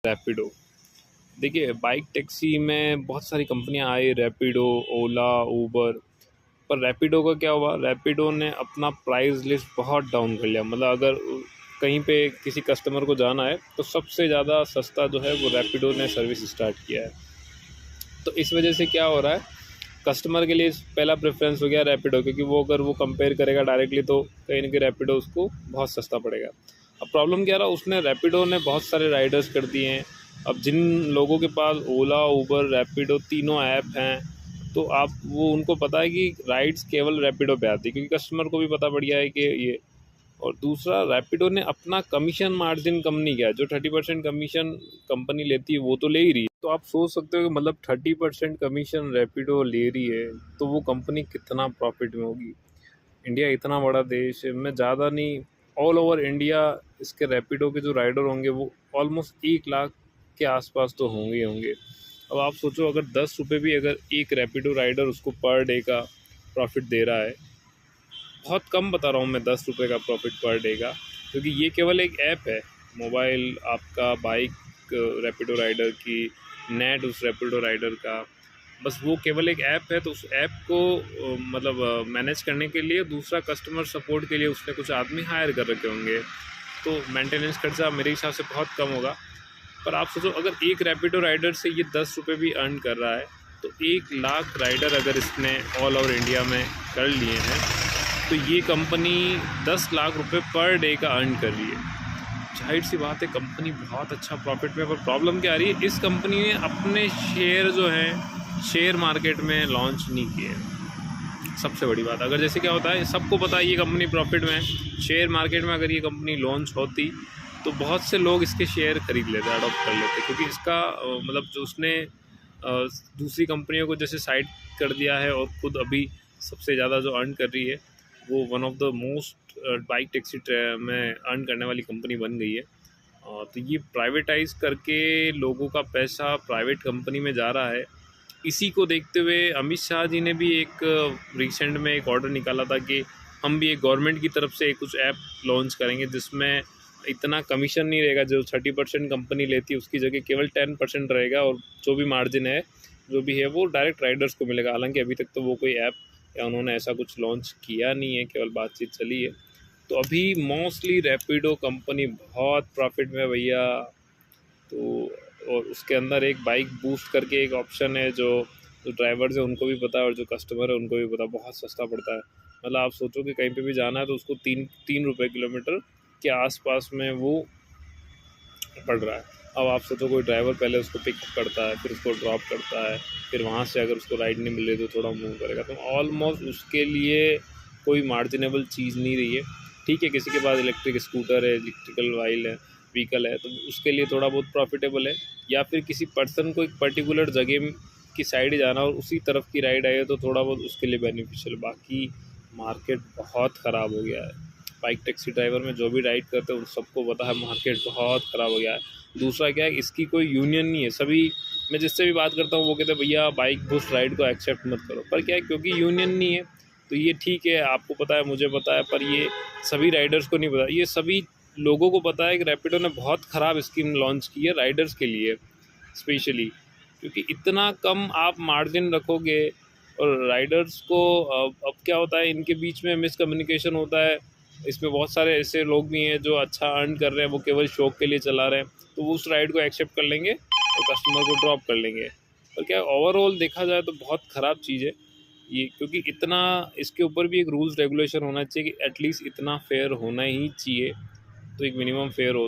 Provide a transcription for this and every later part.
रैपिडो। देखिए, bike taxi में बहुत सारी कंपनियां आई, रैपिडो, ओला, ऊबर। पर रैपिडो का क्या हुआ, रैपिडो ने अपना प्राइस लिस्ट बहुत डाउन कर लिया। मतलब अगर कहीं पे किसी कस्टमर को जाना है तो सबसे ज़्यादा सस्ता जो है वो रैपिडो ने सर्विस स्टार्ट किया है। तो इस वजह से क्या हो रहा है, कस्टमर के लिए पहला प्रेफरेंस हो गया रैपिडो, क्योंकि वो अगर वो कंपेयर करेगा डायरेक्टली तो कहीं ना कहीं रैपिडो उसको बहुत सस्ता पड़ेगा। अब प्रॉब्लम क्या रहा, उसने रैपिडो ने बहुत सारे राइडर्स कर दिए हैं। अब जिन लोगों के पास ओला, उबर, रैपिडो तीनों ऐप हैं, तो आप वो उनको पता है कि राइड्स केवल रैपिडो पे आती है, क्योंकि कस्टमर को भी पता पड़ गया है कि ये। और दूसरा, रैपिडो ने अपना कमीशन मार्जिन कम नहीं किया। जो 30% कमीशन कंपनी लेती है वो तो ले ही रही है। तो आप सोच सकते हो कि मतलब 30% कमीशन रैपिडो ले रही है तो वो कंपनी कितना प्रॉफिट में होगी। इंडिया इतना बड़ा देश है, मैं ज़्यादा नहीं, ऑल ओवर इंडिया इसके रैपिडो के जो राइडर होंगे वो ऑलमोस्ट 1 लाख के आसपास तो होंगे होंगे। अब आप सोचो, अगर 10 रुपये भी अगर एक रैपिडो राइडर उसको पर डे का प्रॉफिट दे रहा है, बहुत कम बता रहा हूँ मैं 10 रुपये का प्रॉफिट पर डे का, क्योंकि ये केवल एक ऐप है। मोबाइल आपका, बाइक रैपिडो राइडर की, नेट उस रैपिडो राइडर का, बस वो केवल एक ऐप है। तो उस ऐप को मतलब मैनेज करने के लिए, दूसरा कस्टमर सपोर्ट के लिए उसने कुछ आदमी हायर कर रखे होंगे, तो मेंटेनेंस खर्चा मेरे हिसाब से बहुत कम होगा। पर आप सोचो, अगर एक रैपिडो राइडर से ये 10 रुपये भी अर्न कर रहा है, तो 1 लाख राइडर अगर इसने ऑल ओवर इंडिया में कर लिए हैं, तो ये कंपनी 10 लाख रुपए पर डे का अर्न कर रही है। जाहिर सी बात है, कंपनी बहुत अच्छा प्रॉफिट में। पर प्रॉब्लम क्या आ रही है, इस कंपनी ने अपने शेयर जो हैं शेयर मार्केट में लॉन्च नहीं किए। सबसे बड़ी बात, अगर जैसे क्या होता है, सबको पता है ये कंपनी प्रॉफिट में है, शेयर मार्केट में अगर ये कंपनी लॉन्च होती तो बहुत से लोग इसके शेयर खरीद लेते, अडॉप्ट कर लेते, क्योंकि इसका मतलब जो उसने दूसरी कंपनियों को जैसे साइड कर दिया है, और खुद अभी सबसे ज़्यादा जो अर्न कर रही है, वो one of the most bike taxi में अर्न करने वाली कंपनी बन गई है। तो ये प्राइवेटाइज करके लोगों का पैसा प्राइवेट कंपनी में जा रहा है। इसी को देखते हुए अमित शाह जी ने भी एक रिसेंट में एक ऑर्डर निकाला था कि हम भी एक गवर्नमेंट की तरफ से कुछ ऐप लॉन्च करेंगे जिसमें इतना कमीशन नहीं रहेगा। जो 30% कंपनी लेती है उसकी जगह केवल 10% रहेगा, और जो भी मार्जिन है जो भी है वो डायरेक्ट राइडर्स को मिलेगा। हालांकि अभी तक तो वो कोई ऐप या उन्होंने ऐसा कुछ लॉन्च किया नहीं है, केवल बातचीत चली है। तो अभी मोस्टली रैपिडो कंपनी बहुत प्रॉफिट में भैया। तो और उसके अंदर एक बाइक बूस्ट करके एक ऑप्शन है, जो ड्राइवर्स है उनको भी पता है और जो कस्टमर है उनको भी पता, बहुत सस्ता पड़ता है। मतलब आप सोचो कि कहीं पे भी जाना है तो उसको 3 रुपये किलोमीटर के आसपास में वो पड़ रहा है। अब आप सोचो, कोई ड्राइवर पहले उसको पिकअप करता है, फिर उसको ड्रॉप करता है, फिर वहाँ से अगर उसको राइड नहीं मिल रही तो थोड़ा मूव करेगा, तो ऑलमोस्ट उसके लिए कोई मार्जिनेबल चीज़ नहीं रही है। ठीक है, किसी के पास इलेक्ट्रिक स्कूटर है, इलेक्ट्रिकल व्हीकल है, तो उसके लिए थोड़ा बहुत प्रॉफिटेबल है। या फिर किसी पर्सन को एक पर्टिकुलर जगह की साइड जाना और उसी तरफ की राइड आई है तो थोड़ा बहुत उसके लिए बेनिफिशियल। बाकी मार्केट बहुत ख़राब हो गया है। बाइक टैक्सी ड्राइवर में जो भी राइड करते हैं उन सबको पता है मार्केट बहुत ख़राब हो गया है। दूसरा क्या है, इसकी कोई यूनियन नहीं है। सभी, मैं जिससे भी बात करता हूँ वो कहते हैं भैया बाइक बुस्ट राइड को एक्सेप्ट मत करो। पर क्या है, क्योंकि यूनियन नहीं है तो ये ठीक है, आपको पता है, मुझे पता है, पर ये सभी राइडर्स को नहीं पता। ये सभी लोगों को पता है कि रैपिडो ने बहुत ख़राब स्कीम लॉन्च की है राइडर्स के लिए स्पेशली, क्योंकि इतना कम आप मार्जिन रखोगे और राइडर्स को अब क्या होता है, इनके बीच में मिसकम्युनिकेशन होता है। इसमें बहुत सारे ऐसे लोग भी हैं जो अच्छा अर्न कर रहे हैं, वो केवल शौक के लिए चला रहे हैं, तो वो उस राइड को एक्सेप्ट कर लेंगे और कस्टमर को ड्रॉप कर लेंगे। और क्या ओवरऑल देखा जाए तो बहुत ख़राब चीज़ है ये, क्योंकि इतना इसके ऊपर भी एक रूल्स रेगुलेशन होना चाहिए कि एटलीस्ट इतना फेयर होना ही चाहिए, तो एक मिनिमम फेयर हो।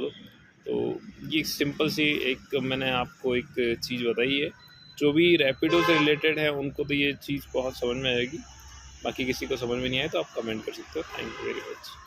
तो ये सिंपल सी एक मैंने आपको एक चीज़ बताई है। जो भी रैपिडो से रिलेटेड है उनको तो ये चीज़ बहुत समझ में आएगी, बाकी किसी को समझ में नहीं आए तो आप कमेंट कर सकते हो। Thank you very much.